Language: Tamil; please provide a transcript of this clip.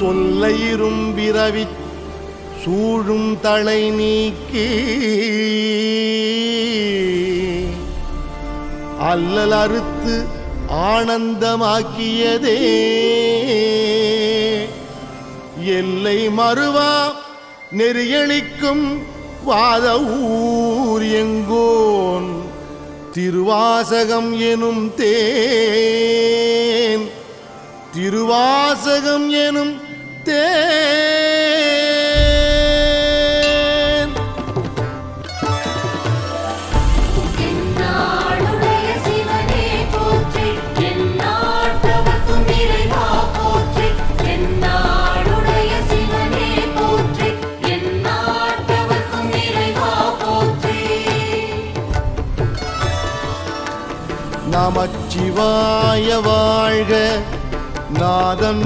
தொல்லையிரும் பிறவி சூழும் தலை நீக்கி அல்லல் அறுத்து ஆனந்தமாக்கியதே எல்லை மறுவா நெறியளிக்கும் வாத ஊர் எங்கோன் திருவாசகம் எனும் தேன் திருவாசகம் எனும் தேன் என்னாளுடைய சிவனே போற்றி எந்நாட்டவர்க்கும் இறைவா போற்றி என்னாளுடைய சிவனே போற்றி எந்நாட்டவர்க்கும் இறைவா போற்றி நமச்சிவாய வாழ்க நாதன்